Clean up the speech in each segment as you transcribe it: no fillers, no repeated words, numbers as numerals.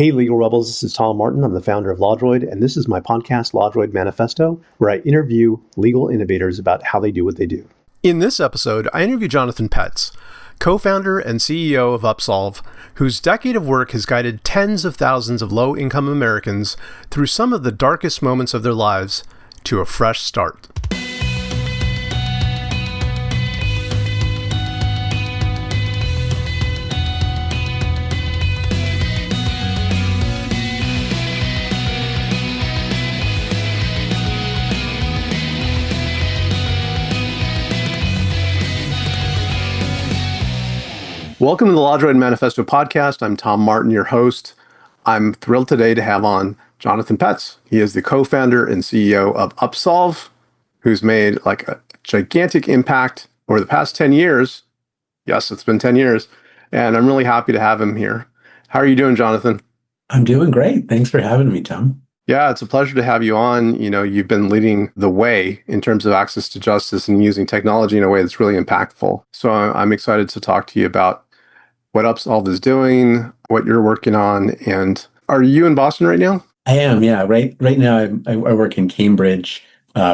Hey, Legal Rebels, this is Tom Martin. I'm the founder of LawDroid, and this is my podcast, LawDroid Manifesto, where I interview legal innovators about how they do what they do. In this episode, I interview Jonathan Petz, co-founder and CEO of Upsolve, whose decade of work has guided tens of thousands of low-income Americans through some of the darkest moments of their lives to a fresh start. Welcome to the LawDroid Manifesto podcast. I'm Tom Martin, your host. I'm thrilled today to have on Jonathan Petz. He is the co-founder and CEO of Upsolve, who's made like a gigantic impact over the past 10 years. Yes, it's been 10 years. And I'm really happy to have him here. How are you doing, Jonathan? I'm doing great. Thanks for having me, Tom. Yeah, it's a pleasure to have you on. You know, you've been leading the way in terms of access to justice and using technology in a way that's really impactful. So I'm excited to talk to you about what Upsolve is doing, what you're working on. And are you in Boston right now? I am, yeah. Right now, I work in Cambridge,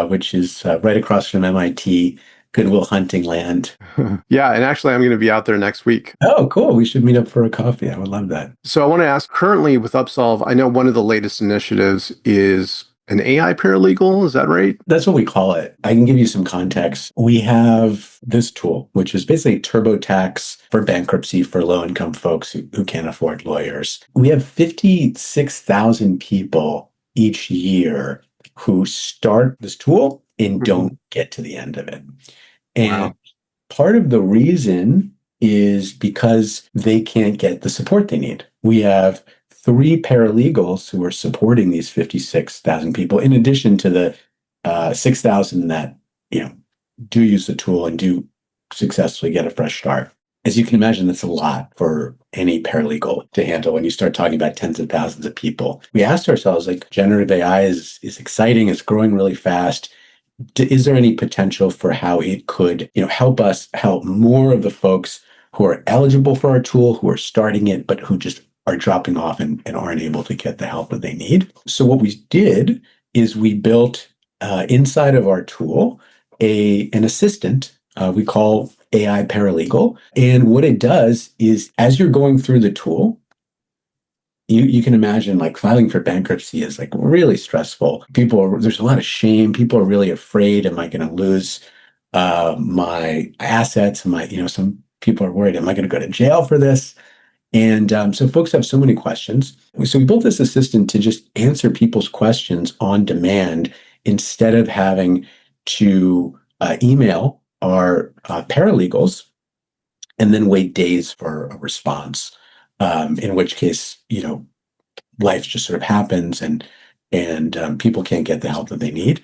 which is right across from MIT, Goodwill Hunting land. Yeah, and actually, I'm going to be out there next week. Oh, cool. We should meet up for a coffee. I would love that. So I want to ask, currently with Upsolve, I know one of the latest initiatives is an AI paralegal. Is that right? That's what we call it. I can give you some context. We have this tool, which is basically TurboTax for bankruptcy for low-income folks who can't afford lawyers. We have 56,000 people each year who start this tool and don't get to the end of it. And part of the reason is because they can't get the support they need. We have 3 paralegals who are supporting these 56,000 people, in addition to the 6,000 that do use the tool and do successfully get a fresh start. As you can imagine, that's a lot for any paralegal to handle when you start talking about tens of thousands of people. We asked ourselves, like, generative AI is exciting, it's growing really fast. Is there any potential for how it could help us help more of the folks who are eligible for our tool, who are starting it, but who just are dropping off and aren't able to get the help that they need? So what we did is we built inside of our tool an assistant we call AI Paralegal. And what it does is, as you're going through the tool, you can imagine, like, filing for bankruptcy is like really stressful. There's a lot of shame. People are really afraid. Am I going to lose my assets? Some people are worried, am I going to go to jail for this? And so folks have so many questions. So we built this assistant to just answer people's questions on demand instead of having to email our paralegals and then wait days for a response. In which case, life just sort of happens and people can't get the help that they need.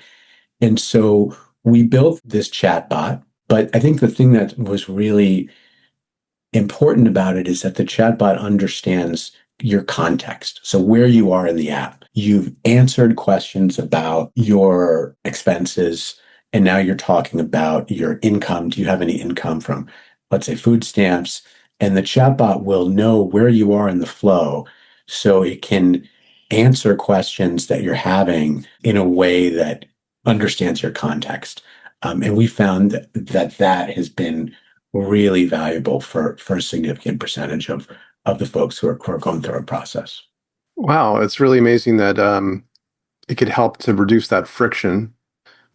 And so we built this chatbot. But I think the thing that was really important about it is that the chatbot understands your context. So where you are in the app, you've answered questions about your expenses, and now you're talking about your income. Do you have any income from, let's say, food stamps? And the chatbot will know where you are in the flow, so it can answer questions that you're having in a way that understands your context. And we found that has been really valuable for a significant percentage of the folks who are going through our process. Wow, it's really amazing that it could help to reduce that friction.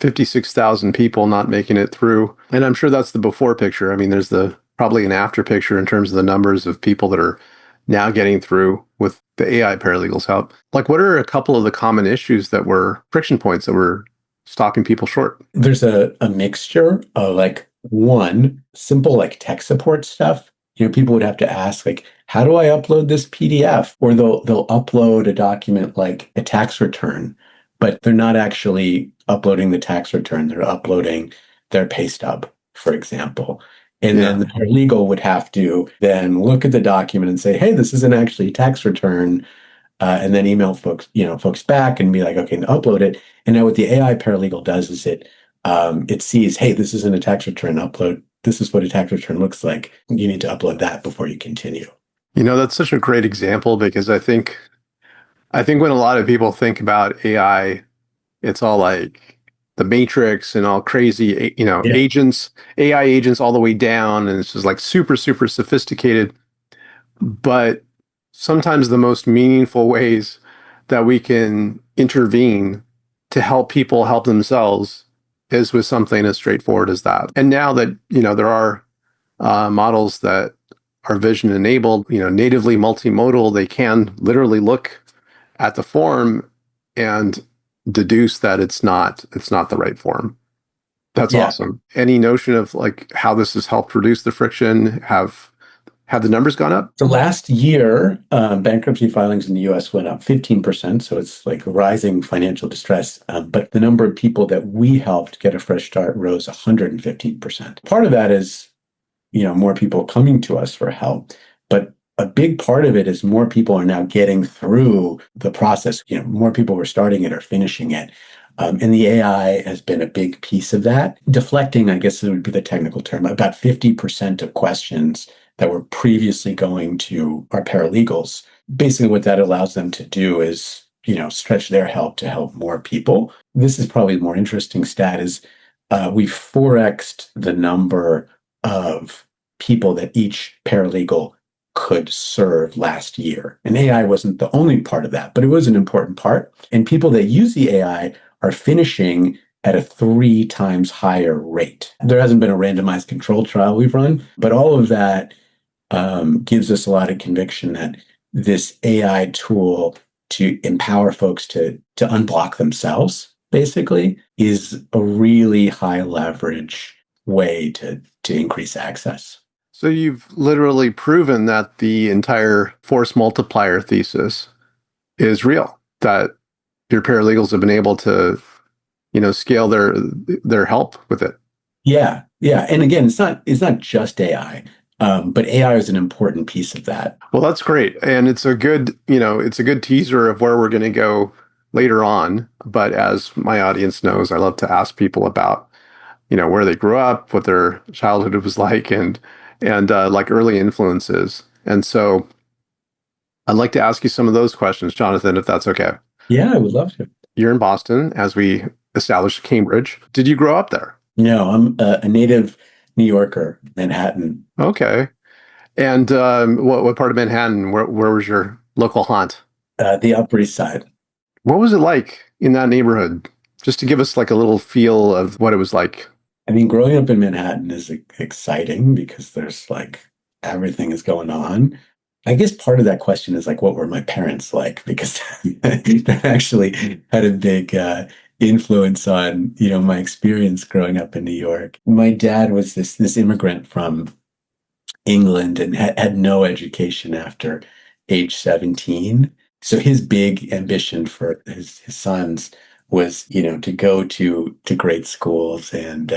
56,000 people not making it through. And I'm sure that's the before picture. I mean, there's probably an after picture in terms of the numbers of people that are now getting through with the AI paralegals help. Like, what are a couple of the common issues that were friction points that were stopping people short? There's a mixture of, like, one, simple like tech support stuff. People would have to ask, like, how do I upload this PDF? Or they'll upload a document like a tax return, but they're not actually uploading the tax return. They're uploading their pay stub, for example. And then the paralegal would have to then look at the document and say, hey, this isn't actually a tax return. And then email folks back and be like, okay, upload it. And now what the AI paralegal does is it sees, hey, this isn't a tax return, upload. This is what a tax return looks like. You need to upload that before you continue. That's such a great example, because I think I think when a lot of people think about AI, it's all like the Matrix and all crazy, Yeah. agents, AI agents all the way down, and it's just like super, super sophisticated. But sometimes the most meaningful ways that we can intervene to help people help themselves is with something as straightforward as that. And now that, there are models that are vision enabled, natively multimodal, they can literally look at the form and deduce that it's not the right form. That's Yeah. awesome. Any notion of like how this has helped reduce the friction? Have the numbers gone up? So last year, bankruptcy filings in the US went up 15%. So it's like rising financial distress. But the number of people that we helped get a fresh start rose 115%. Part of that is, more people coming to us for help. But a big part of it is more people are now getting through the process. More people were starting it or finishing it. And the AI has been a big piece of that. Deflecting, I guess it would be the technical term, about 50% of questions that were previously going to our paralegals. Basically, what that allows them to do is, stretch their help to help more people. This is probably the more interesting stat is we 4x'd the number of people that each paralegal could serve last year. And AI wasn't the only part of that, but it was an important part. And people that use the AI are finishing at a 3 times higher rate. There hasn't been a randomized controlled trial we've run, but all of that gives us a lot of conviction that this AI tool to empower folks to unblock themselves, basically, is a really high leverage way to increase access. So you've literally proven that the entire force multiplier thesis is real, that your paralegals have been able to, scale their help with it. Yeah, yeah. And again, it's not just AI, but AI is an important piece of that. Well, that's great. And it's a good teaser of where we're going to go later on. But as my audience knows, I love to ask people about, where they grew up, what their childhood was like, and like early influences. And so I'd like to ask you some of those questions, Jonathan, if that's okay. Yeah, I would love to. You're in Boston, as we established Cambridge. Did you grow up there? No, I'm a native New Yorker, Manhattan. Okay. And what part of Manhattan? Where was your local haunt? The Upper East Side. What was it like in that neighborhood? Just to give us like a little feel of what it was like. I mean, growing up in Manhattan is exciting because there's like everything is going on. I guess part of that question is like, what were my parents like? Because that actually had a big influence on, my experience growing up in New York. My dad was this immigrant from England and had no education after age 17. So his big ambition for his sons was, to go to great schools and,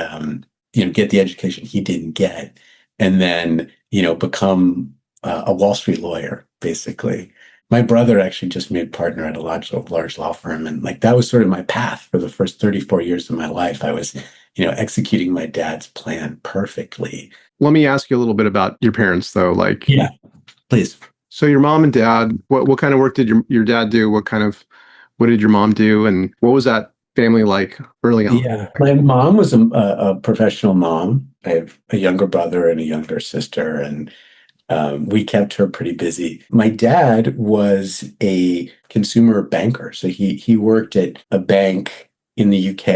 get the education he didn't get, and then, become a Wall Street lawyer, basically. My brother actually just made partner at a large law firm. And like that was sort of my path for the first 34 years of my life. I was, executing my dad's plan perfectly. Let me ask you a little bit about your parents, though. Like, Yeah, please. so your mom and dad, what kind of work did your dad do? What did your mom do? And what was that family like early on? Yeah. My mom was a professional mom. I have a younger brother and a younger sister, and we kept her pretty busy. My dad was a consumer banker. So he worked at a bank in the UK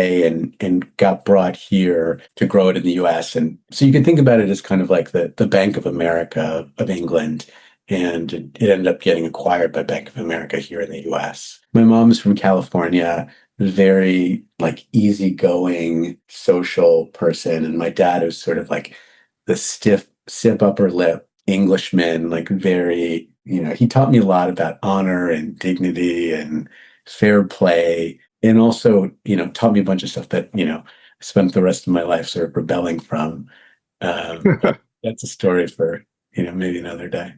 and got brought here to grow it in the US. And so you can think about it as kind of like the Bank of America of England. And it ended up getting acquired by Bank of America here in the US. My mom's from California, very like easygoing social person. And my dad was sort of like the stiff upper lip Englishman, like very, he taught me a lot about honor and dignity and fair play. And also, taught me a bunch of stuff that, spent the rest of my life sort of rebelling from. That's a story for, maybe another day.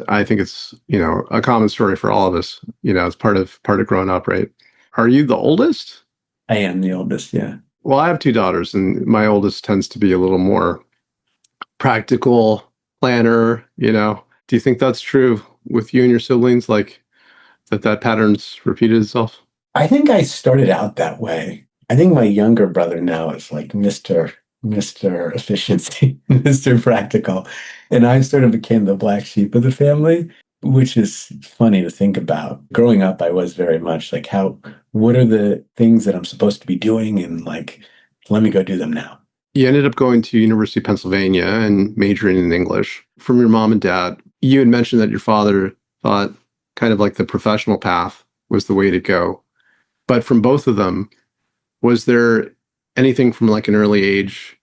I think it's, a common story for all of us. It's part of growing up, right? Are you the oldest? I am the oldest, yeah. Well, I have two daughters, and my oldest tends to be a little more practical planner. Do you think that's true with you and your siblings? Like, that pattern's repeated itself? I think I started out that way. I think my younger brother now is like Mr. Efficiency, Mr. Practical. And I sort of became the black sheep of the family, which is funny to think about. Growing up, I was very much like, what are the things that I'm supposed to be doing? And like, let me go do them now. You ended up going to University of Pennsylvania and majoring in English. From your mom and dad, you had mentioned that your father thought kind of like the professional path was the way to go. But from both of them, was there anything from like an early age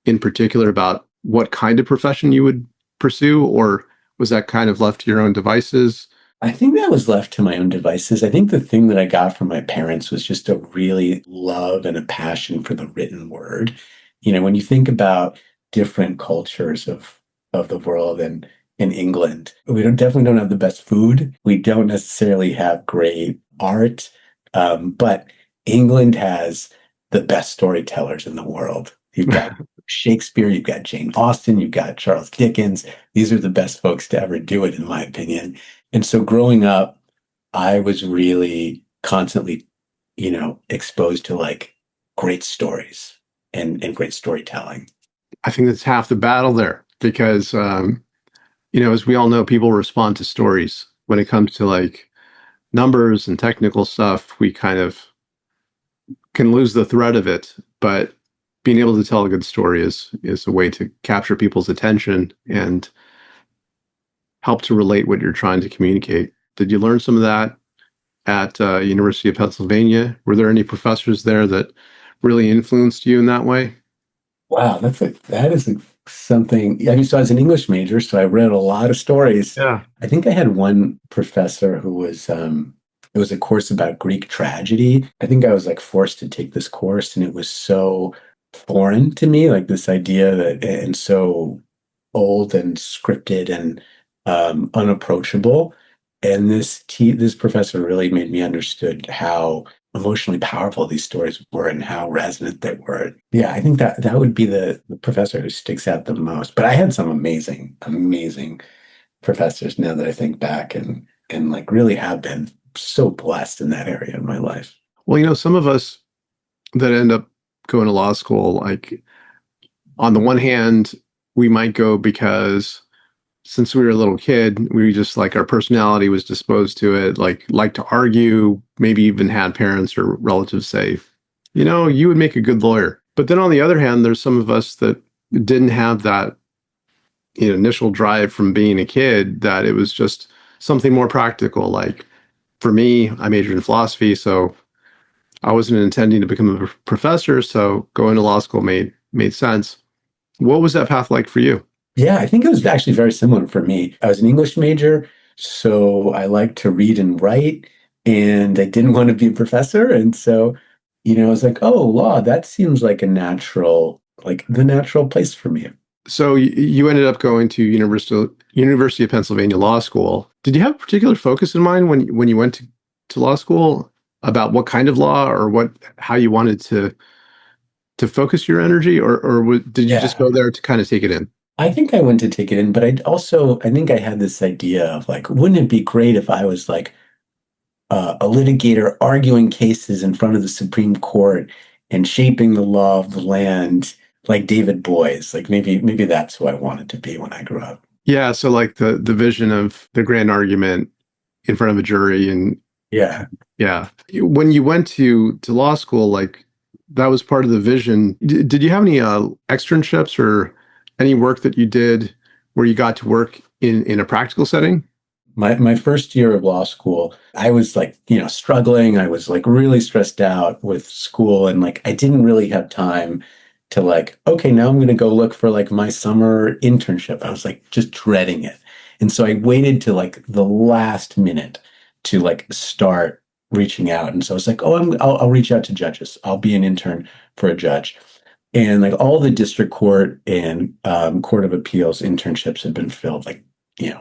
in particular about what kind of profession you would pursue, or was that kind of left to your own devices? I think that was left to my own devices. I think the thing that I got from my parents was just a really love and a passion for the written word. When you think about different cultures of the world and in England, we definitely don't have the best food. We don't necessarily have great art, but England has the best storytellers in the world. You've got Shakespeare, you've got Jane Austen, you've got Charles Dickens. These are the best folks to ever do it, in my opinion. And so growing up, I was really constantly, exposed to like great stories and great storytelling. I think that's half the battle there because, as we all know, people respond to stories. When it comes to like numbers and technical stuff, we kind of can lose the thread of it. But being able to tell a good story is a way to capture people's attention and help to relate what you're trying to communicate. Did you learn some of that at University of Pennsylvania? Were there any professors there that really influenced you in that way? Wow, that is something. I mean, so I was an English major, so I read a lot of stories. Yeah. I think I had one professor who was it was a course about Greek tragedy. I think I was like forced to take this course, and it was so foreign to me, like this idea that and so old and scripted and unapproachable. And this professor really made me understood how emotionally powerful these stories were and how resonant they were. Yeah, I think that would be the professor who sticks out the most. But I had some amazing, amazing professors now that I think back and like really have been so blessed in that area in my life. Well, some of us that end up going to law school, like on the one hand, we might go because since we were a little kid, we just like our personality was disposed to it, like to argue, maybe even had parents or relatives say, you would make a good lawyer. But then on the other hand, there's some of us that didn't have that initial drive from being a kid, that it was just something more practical. Like for me, I majored in philosophy, so I wasn't intending to become a professor, so going to law school made sense. What was that path like for you? Yeah, I think it was actually very similar for me. I was an English major, so I liked to read and write, and I didn't want to be a professor. And so, I was like, oh, law, that seems like like the natural place for me. So you ended up going to University of Pennsylvania Law School. Did you have a particular focus in mind when you went to law school about what kind of law or how you wanted to focus your energy, or did you just Yeah. go there to kind of take it in? I think I went to take it in, but I think I had this idea of like, wouldn't it be great if I was like a litigator arguing cases in front of the Supreme Court and shaping the law of the land like David Boies? Like maybe that's who I wanted to be when I grew up. Yeah, so like the vision of the grand argument in front of a jury, and Yeah. yeah. When you went to law school, like that was part of the vision. Did you have any externships or any work that you did where you got to work in a practical setting? My first year of law school, I was like, struggling. I was like really stressed out with school, and like I didn't really have time to like, okay, now I'm going to go look for like my summer internship. I was like just dreading it. And so I waited to like the last minute to like start reaching out. And so I was like, oh, I'll reach out to judges. I'll be an intern for a judge. And like all the district court and court of appeals internships had been filled like,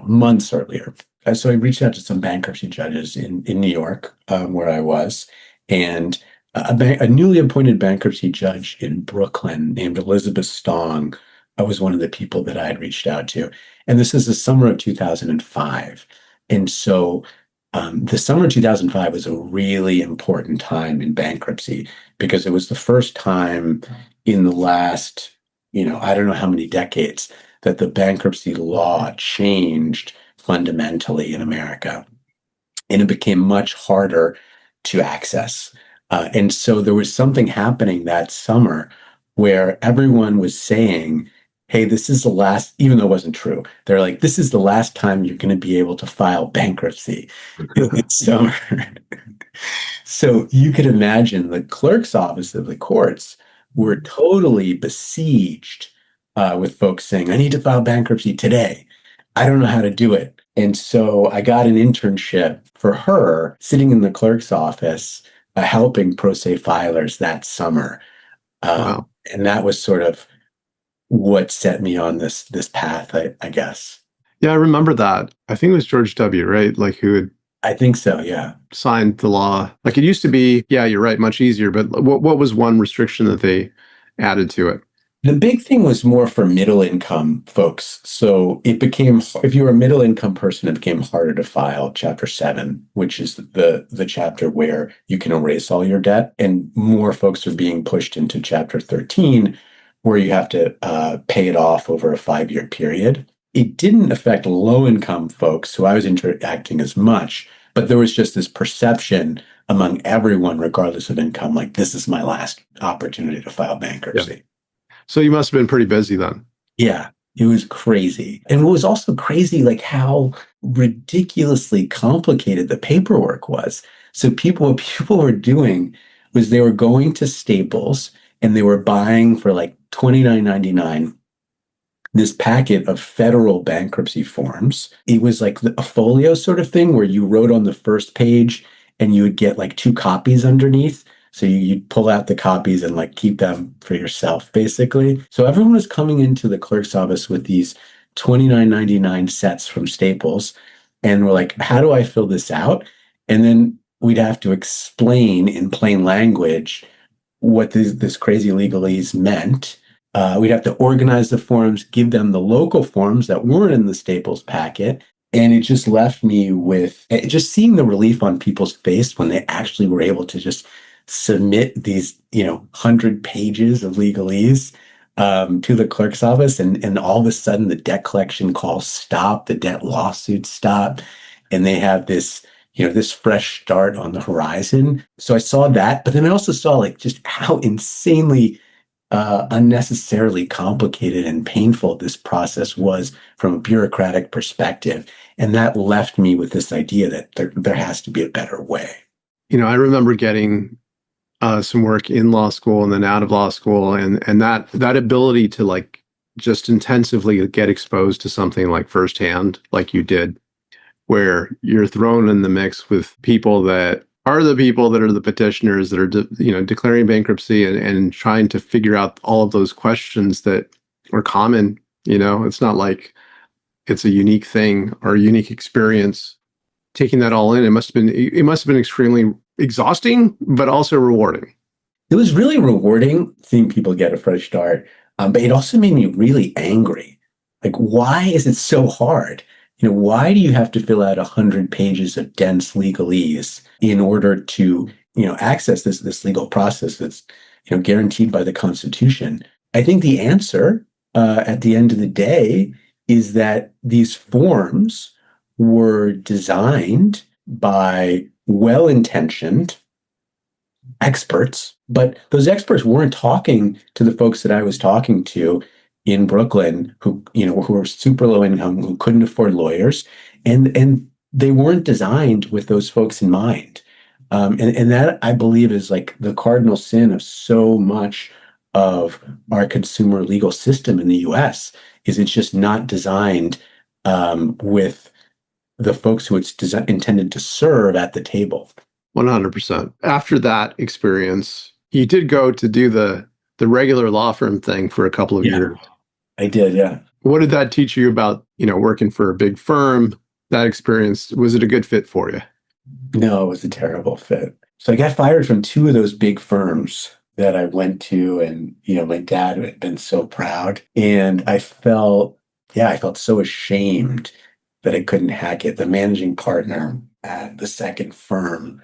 months earlier. So I reached out to some bankruptcy judges in New York, where I was, and a newly appointed bankruptcy judge in Brooklyn named Elizabeth Stong was one of the people that I had reached out to. And this is the summer of 2005. And so The summer 2005 was a really important time in bankruptcy because it was the first time in the last, I don't know how many decades that the bankruptcy law changed fundamentally in America. And it became much harder to access. And so there was something happening that summer where everyone was saying, hey, this is the last, even though it wasn't true, they're like, this is the last time you're going to be able to file bankruptcy in this summer. So you could imagine the clerk's office of the courts were totally besieged with folks saying, I need to file bankruptcy today. I don't know how to do it. And so I got an internship for her sitting in the clerk's office, helping pro se filers that summer. Wow. And that was sort of what set me on this path, I guess. Yeah, I remember that. I think it was George W., right? Like who had I think so, yeah. signed the law. Like it used to be, yeah, you're right, much easier. But what was one restriction that they added to it? The big thing was more for middle income folks. So it became, if you were a middle income person, it became harder to file Chapter 7, which is the chapter where you can erase all your debt. And more folks are being pushed into Chapter 13, where you have to pay it off over a 5-year period. It didn't affect low income folks who I was interacting as much, but there was just this perception among everyone, regardless of income, like this is my last opportunity to file bankruptcy. Yeah. So you must have been pretty busy then. Yeah, it was crazy. And what was also crazy, like how ridiculously complicated the paperwork was. So what people were doing was they were going to Staples and they were buying for like $29.99 this packet of federal bankruptcy forms. It was like a folio sort of thing where you wrote on the first page and you would get like 2 copies underneath. So you'd pull out the copies and like keep them for yourself, basically. So everyone was coming into the clerk's office with these $29.99 sets from Staples. And we're like, how do I fill this out? And then we'd have to explain in plain language what this crazy legalese meant. We'd have to organize the forms, give them the local forms that weren't in the Staples packet. And it just left me with just seeing the relief on people's face when they actually were able to just submit these, 100 pages of legalese to the clerk's office. And all of a sudden the debt collection calls stop, the debt lawsuits stop. And they have this, this fresh start on the horizon. So I saw that, but then I also saw like just how insanely unnecessarily complicated and painful this process was from a bureaucratic perspective. And that left me with this idea that there has to be a better way. I remember getting some work in law school and then out of law school, and that ability to like just intensively get exposed to something like firsthand, like you did, where you're thrown in the mix with people that are the petitioners that are declaring bankruptcy and trying to figure out all of those questions that are common. It's not like it's a unique thing or a unique experience. Taking that all in, it must have been extremely exhausting, but also rewarding. It was really rewarding seeing people get a fresh start, but it also made me really angry. Like, why is it so hard? Why do you have to fill out 100 pages of dense legalese in order to, access this legal process that's, guaranteed by the Constitution? I think the answer at the end of the day is that these forms were designed by well-intentioned experts, but those experts weren't talking to the folks that I was talking to in Brooklyn who were super low income, who couldn't afford lawyers, and they weren't designed with those folks in mind. And that, I believe, is like the cardinal sin of so much of our consumer legal system in the US, is it's just not designed with the folks who it's intended to serve at the table. 100%. After that experience, you did go to do the regular law firm thing for a couple of years. I did, yeah. What did that teach you about, working for a big firm? That experience, was it a good fit for you? No, it was a terrible fit. So I got fired from 2 of those big firms that I went to, and my dad had been so proud, and I felt so ashamed that I couldn't hack it. The managing partner at the second firm,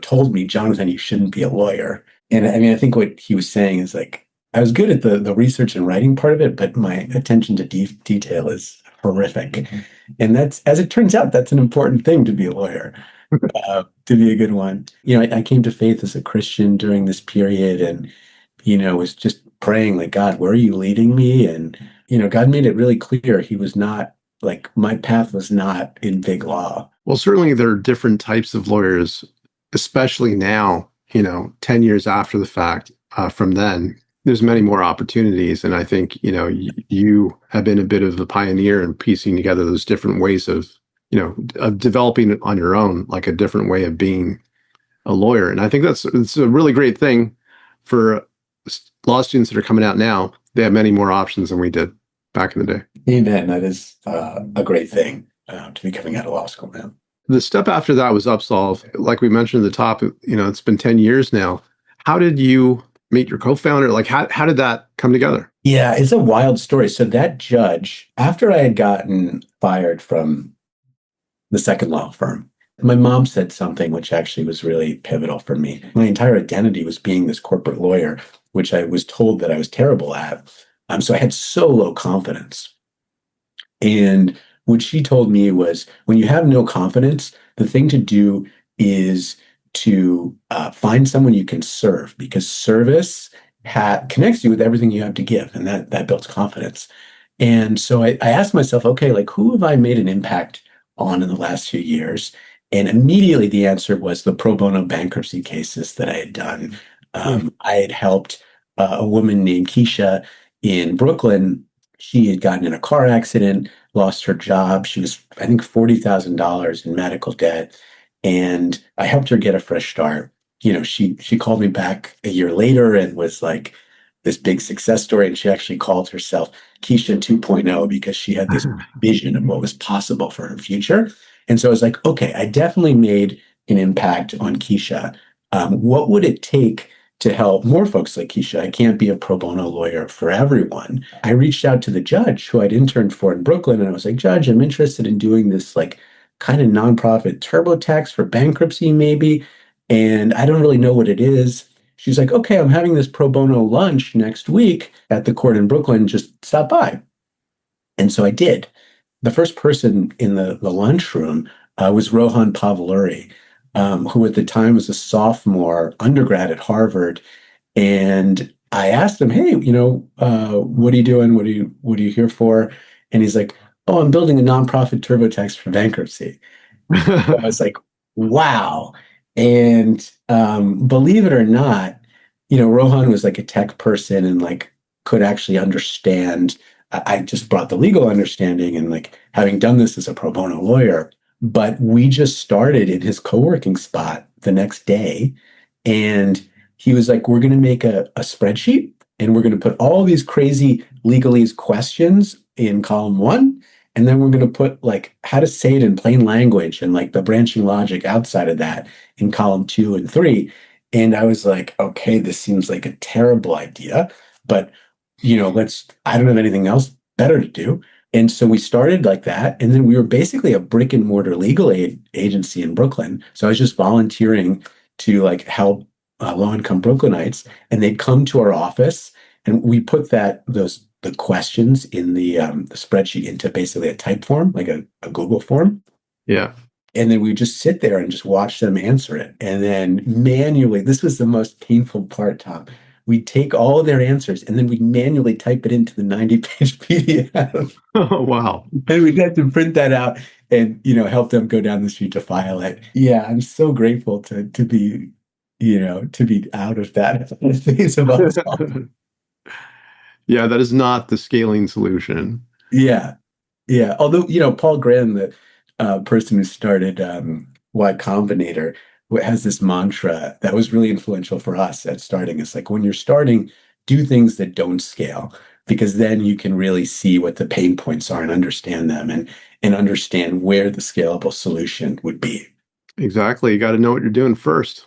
told me, Jonathan, you shouldn't be a lawyer. And I mean, I think what he was saying is like, I was good at the research and writing part of it, but my attention to detail is horrific. And that's, as it turns out, that's an important thing to be a lawyer, to be a good one. I came to faith as a Christian during this period and, was just praying like, God, where are you leading me? And, God made it really clear he was not like, my path was not in big law. Well, certainly there are different types of lawyers, especially now, 10 years after the fact, from then. There's many more opportunities. And I think, you have been a bit of a pioneer in piecing together those different ways of developing it on your own, like a different way of being a lawyer. And I think it's a really great thing for law students that are coming out now. They have many more options than we did back in the day. Amen. That is a great thing to be coming out of law school now. The step after that was Upsolve. Like we mentioned at the top, it's been 10 years now. How did you meet your co-founder? Like, how did that come together? Yeah, it's a wild story. So that judge, after I had gotten fired from the second law firm, my mom said something which actually was really pivotal for me. My entire identity was being this corporate lawyer, which I was told that I was terrible at. So I had so low confidence. And what she told me was, when you have no confidence, the thing to do is to find someone you can serve, because service connects you with everything you have to give, and that builds confidence. And so I asked myself, okay, like, who have I made an impact on in the last few years? And immediately the answer was the pro bono bankruptcy cases that I had done. I had helped a woman named Keisha in Brooklyn. She had gotten in a car accident, lost her job. She was, I think, $40,000 in medical debt. And I helped her get a fresh start. She called me back a year later and was like this big success story. And she actually called herself Keisha 2.0 because she had this vision of what was possible for her future. And so I was like, okay, I definitely made an impact on Keisha. What would it take to help more folks like Keisha? I can't be a pro bono lawyer for everyone. I reached out to the judge who I'd interned for in Brooklyn, and I was like, Judge, I'm interested in doing this like kind of nonprofit TurboTax for bankruptcy, maybe. And I don't really know what it is. She's like, okay, I'm having this pro bono lunch next week at the court in Brooklyn. Just stop by. And so I did. The first person in the lunchroom was Rohan Pavluri, who at the time was a sophomore undergrad at Harvard. And I asked him, hey, what are you doing? What are you here for? And he's like, oh, I'm building a nonprofit TurboTax for bankruptcy. So I was like, wow. And believe it or not, Rohan was like a tech person and like could actually understand. I just brought the legal understanding and like having done this as a pro bono lawyer. But we just started in his co-working spot the next day. And he was like, we're going to make a spreadsheet and we're going to put all these crazy legalese questions in column 1. And then we're going to put like how to say it in plain language and like the branching logic outside of that in column 2 and 3. And I was like, okay, this seems like a terrible idea, but I don't have anything else better to do. And so we started like that. And then we were basically a brick and mortar legal aid agency in Brooklyn. So I was just volunteering to like help low income Brooklynites, and they'd come to our office and we put the questions in the spreadsheet into basically a type form, like a Google form. Yeah. And then we would just sit there and just watch them answer it. And then manually, this was the most painful part, Tom. We'd take all of their answers and then we'd manually type it into the 90-page PDF. Oh, wow. And we'd have to print that out and, help them go down the street to file it. Yeah, I'm so grateful to be, to be out of that phase of Upsolve. Yeah, that is not the scaling solution. Yeah. Yeah. Although, Paul Graham, the person who started Y Combinator, has this mantra that was really influential for us at starting. It's like, when you're starting, do things that don't scale, because then you can really see what the pain points are and understand them and understand where the scalable solution would be. Exactly. You got to know what you're doing first.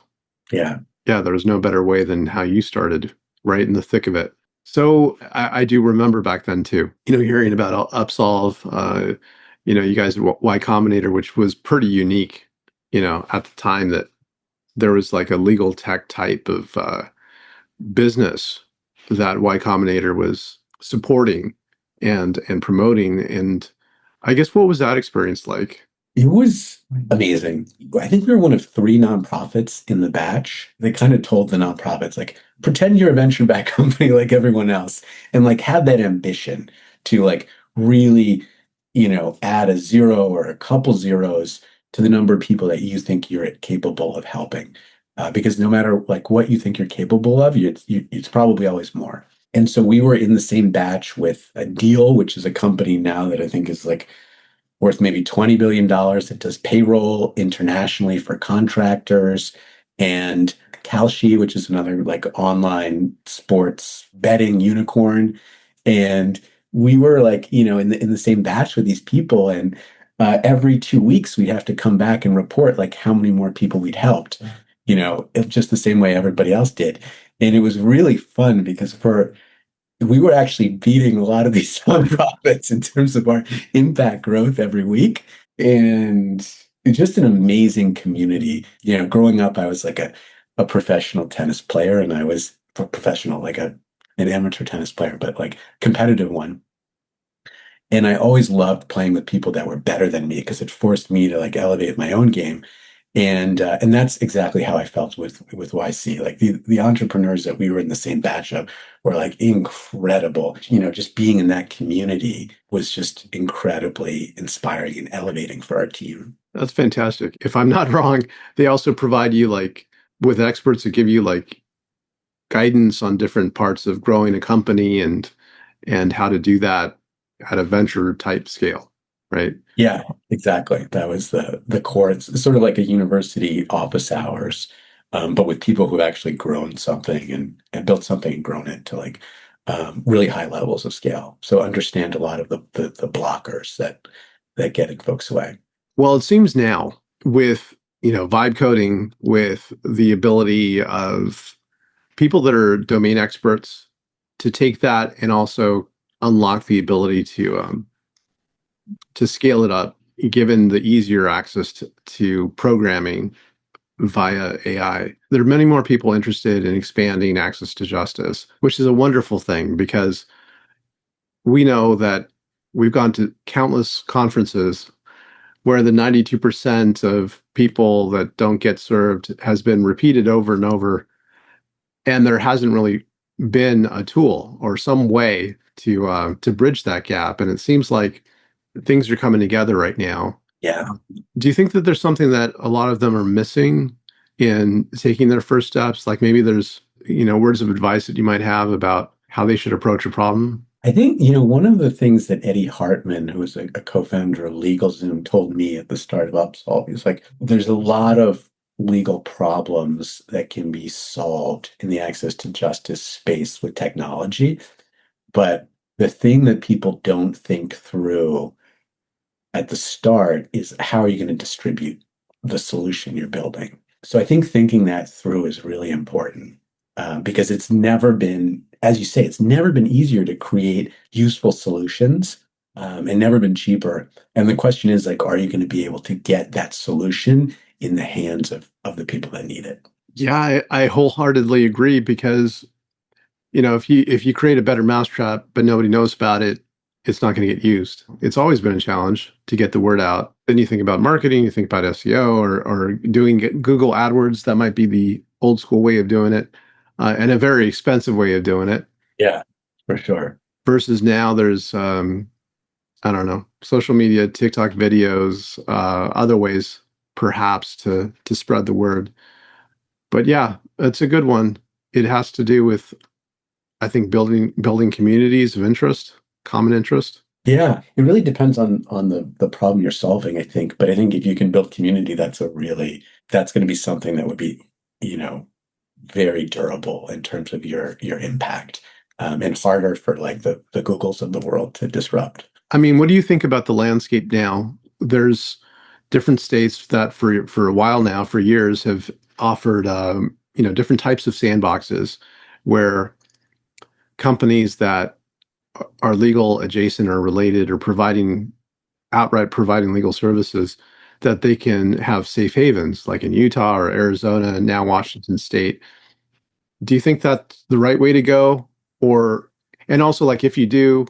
Yeah. Yeah, there was no better way than how you started, right in the thick of it. So I do remember back then too, hearing about Upsolve, you guys, Y Combinator, which was pretty unique at the time that there was like a legal tech type of business that Y Combinator was supporting and promoting. And I guess, what was that experience like? It was amazing. I think we were one of three nonprofits in the batch. They kind of told the nonprofits, like, pretend you're a venture-backed company like everyone else, and like have that ambition to like really, add a zero or a couple zeros to the number of people that you think you're capable of helping. Because no matter like what you think you're capable of, it's probably always more. And so we were in the same batch with a Deal, which is a company now that I think is like worth maybe $20 billion that does payroll internationally for contractors, and Kalshi, which is another like online sports betting unicorn. And we were like, in the same batch with these people. And every 2 weeks, we'd have to come back and report like how many more people we'd helped, just the same way everybody else did. And it was really fun because we were actually beating a lot of these nonprofits in terms of our impact growth every week. And it's just an amazing community. Growing up, I was like a professional tennis player, and I was professional, like an amateur tennis player, but like competitive one. And I always loved playing with people that were better than me because it forced me to like elevate my own game. And that's exactly how I felt with YC. Like the entrepreneurs that we were in the same batch of were like incredible. Just being in that community was just incredibly inspiring and elevating for our team. That's fantastic. If I'm not wrong, they also provide you like with experts that give you like guidance on different parts of growing a company and how to do that at a venture type scale, right? Yeah, exactly. That was the core. It's sort of like a university office hours, but with people who've actually grown something and built something and grown it to like really high levels of scale. So understand a lot of the blockers that get folks away. Well, it seems now with vibe coding, with the ability of people that are domain experts to take that and also unlock the ability to scale it up, given the easier access to programming via AI. There are many more people interested in expanding access to justice, which is a wonderful thing because we know that we've gone to countless conferences where the 92% of people that don't get served has been repeated over and over, and there hasn't really been a tool or some way to bridge that gap. And it seems like things are coming together right now. Yeah. Do you think that there's something that a lot of them are missing in taking their first steps? Like maybe there's, words of advice that you might have about how they should approach a problem? I think, one of the things that Eddie Hartman, who was a co-founder of LegalZoom, told me at the start of Upsolve, is like, there's a lot of legal problems that can be solved in the access to justice space with technology. But the thing that people don't think through at the start is how are you going to distribute the solution you're building? So I think thinking that through is really important because it's never been, as you say, it's never been easier to create useful solutions and never been cheaper. And the question is like, are you going to be able to get that solution in the hands of the people that need it? Yeah, I wholeheartedly agree because if you create a better mousetrap but nobody knows about it, it's not going to get used. It's always been a challenge to get the word out. Then you think about marketing, you think about SEO or doing Google AdWords. That might be the old school way of doing it, and a very expensive way of doing it. Yeah, for sure. Versus now, there's I don't know, social media, TikTok videos, other ways perhaps to spread the word. But yeah, it's a good one. It has to do with, I think, building communities of interest, common interest. Yeah, it really depends on the problem you're solving, I think. But I think if you can build community, that's going to be something that would be, you know, very durable in terms of your impact, and harder for like the Googles of the world to disrupt. I mean, what do you think about the landscape now? There's different states that for a while now, for years, have offered different types of sandboxes where companies that are legal adjacent or related or outright providing legal services, that they can have safe havens, like in Utah or Arizona and now Washington State. Do you think that's the right way to go? Or, and also, like, if you do,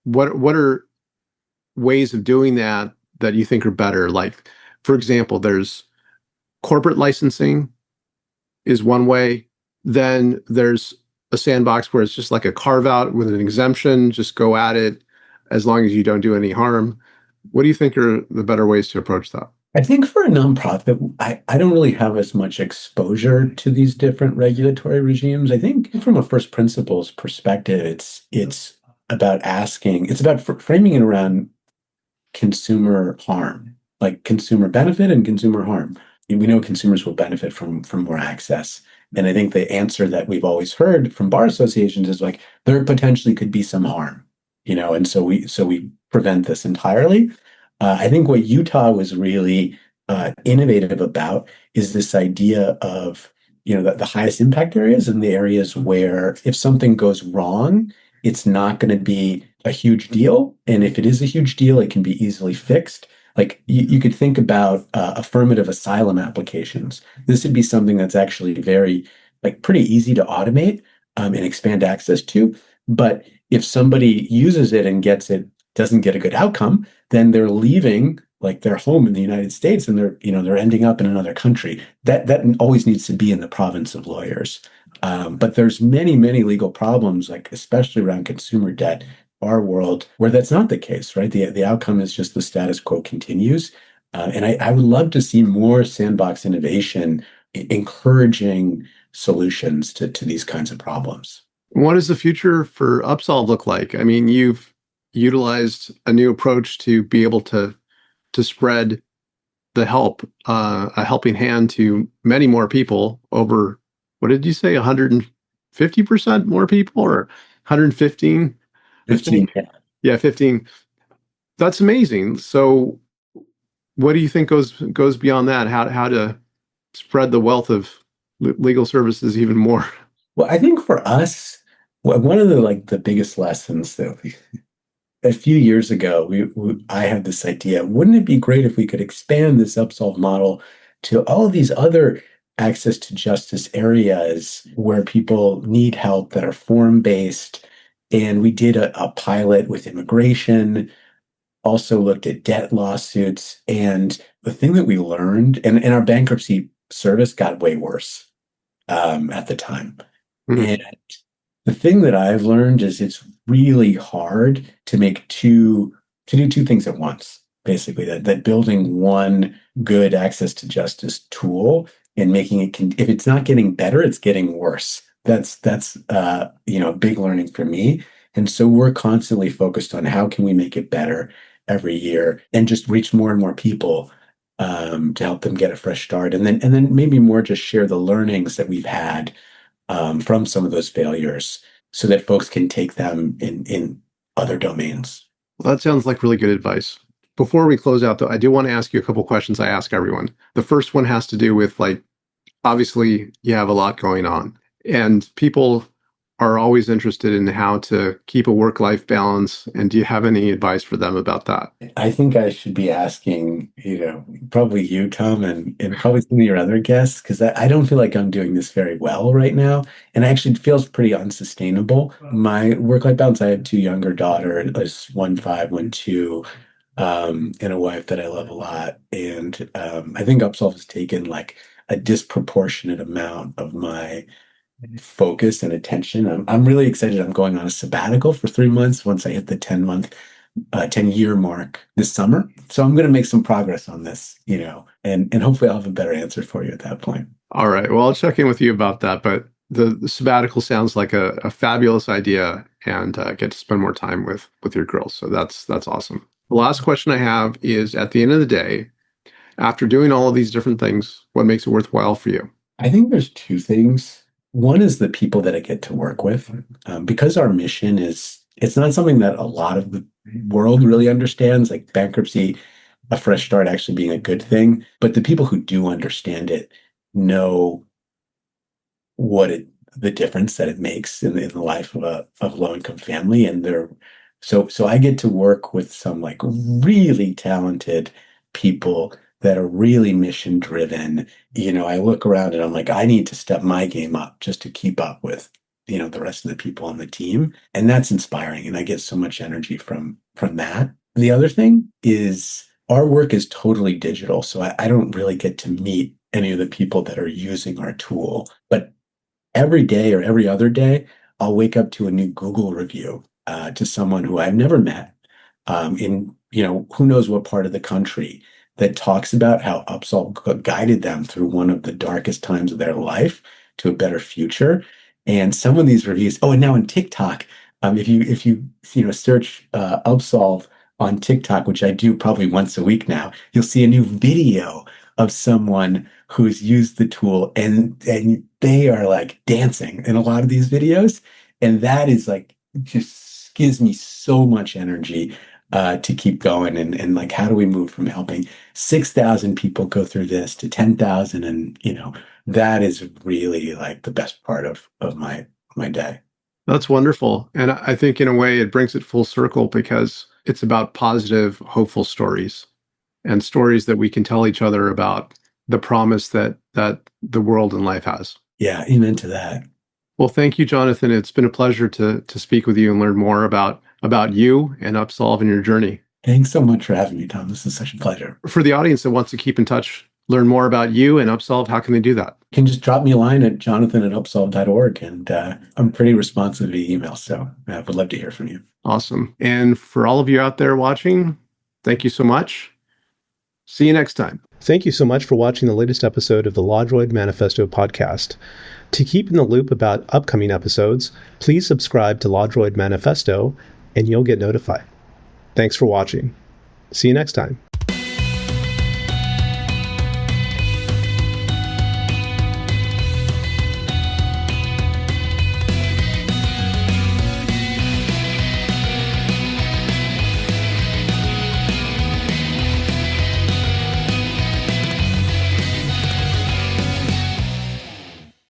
what are ways of doing that that you think are better? Like, for example, there's corporate licensing is one way. Then there's a sandbox where it's just like a carve out with an exemption, just go at it as long as you don't do any harm. What do you think are the better ways to approach that? I think for a nonprofit, I don't really have as much exposure to these different regulatory regimes. I think from a first principles perspective, it's about asking, it's about framing it around consumer harm, like consumer benefit and consumer harm. We know consumers will benefit from more access. And I think the answer that we've always heard from bar associations is like there potentially could be some harm, and so we prevent this entirely. I think what Utah was really innovative about is this idea of the highest impact areas and the areas where if something goes wrong, it's not going to be a huge deal, and if it is a huge deal, it can be easily fixed. Like you could think about affirmative asylum applications. This would be something that's actually very like pretty easy to automate and expand access to. But if somebody uses it and doesn't get a good outcome, then they're leaving like their home in the United States and they're ending up in another country. That always needs to be in the province of lawyers. But there's many legal problems, like especially around consumer debt, our world, where that's not the case, right? The outcome is just the status quo continues. And I would love to see more sandbox innovation encouraging solutions to these kinds of problems. What does the future for Upsolve look like? I mean, you've utilized a new approach to be able to spread the help, a helping hand to many more people over, what did you say, 150% more people or 115? 15. Yeah, 15. That's amazing. So what do you think goes beyond that? How to spread the wealth of legal services even more? Well, I think for us, one of the biggest lessons that a few years ago, I had this idea. Wouldn't it be great if we could expand this Upsolve model to all of these other access to justice areas where people need help that are form-based? And we did a pilot with immigration, also looked at debt lawsuits. And the thing that we learned, and our bankruptcy service got way worse at the time. Mhm. And the thing that I've learned is it's really hard to do two things at once. Basically, that building one good access to justice tool and making it if it's not getting better, it's getting worse. That's a big learning for me. And so we're constantly focused on how can we make it better every year and just reach more and more people to help them get a fresh start, and then maybe more just share the learnings that we've had from some of those failures so that folks can take them in other domains. Well, that sounds like really good advice. Before we close out, though, I do want to ask you a couple questions I ask everyone. The first one has to do with, like, obviously you have a lot going on, and people are always interested in how to keep a work-life balance. And do you have any advice for them about that? I think I should be asking, probably you, Tom, and probably some of your other guests, because I don't feel like I'm doing this very well right now. And actually it feels pretty unsustainable. My work-life balance, I have two younger daughters, one 5, one 2, and a wife that I love a lot. And I think Upsolve has taken like a disproportionate amount of my focus and attention. I'm really excited. I'm going on a sabbatical for 3 months once I hit the 10-year mark this summer. So I'm going to make some progress on this, and hopefully I'll have a better answer for you at that point. All right. Well, I'll check in with you about that. But the sabbatical sounds like a fabulous idea, and get to spend more time with your girls. So that's awesome. The last question I have is, at the end of the day, after doing all of these different things, what makes it worthwhile for you? I think there's two things. One is the people that I get to work with, because our mission it's not something that a lot of the world really understands, like bankruptcy, a fresh start actually being a good thing. But the people who do understand it know the difference that it makes in the life of a low income family. And so I get to work with some like really talented people that are really mission driven. I look around and I'm like, I need to step my game up just to keep up with, the rest of the people on the team. And that's inspiring. And I get so much energy from that. The other thing is our work is totally digital. So I don't really get to meet any of the people that are using our tool. But every day or every other day, I'll wake up to a new Google review to someone who I've never met in, who knows what part of the country, that talks about how Upsolve guided them through one of the darkest times of their life to a better future. And some of these reviews, and now on TikTok, if you search Upsolve on TikTok, which I do probably once a week now, you'll see a new video of someone who's used the tool, and they are like dancing in a lot of these videos. And that is like, just gives me so much energy to keep going. And like, how do we move from helping 6,000 people go through this to 10,000? And, that is really like the best part of my day. That's wonderful. And I think in a way it brings it full circle because it's about positive, hopeful stories and stories that we can tell each other about the promise that the world and life has. Yeah, amen to that. Well, thank you, Jonathan. It's been a pleasure to speak with you and learn more about you and Upsolve and your journey. Thanks so much for having me, Tom. This is such a pleasure. For the audience that wants to keep in touch, learn more about you and Upsolve, how can they do that? You can just drop me a line at jonathan@upsolve.org, and I'm pretty responsive via email, so I would love to hear from you. Awesome. And for all of you out there watching, thank you so much. See you next time. Thank you so much for watching the latest episode of the LawDroid Manifesto podcast. To keep in the loop about upcoming episodes, please subscribe to LawDroid Manifesto and you'll get notified. Thanks for watching. See you next time.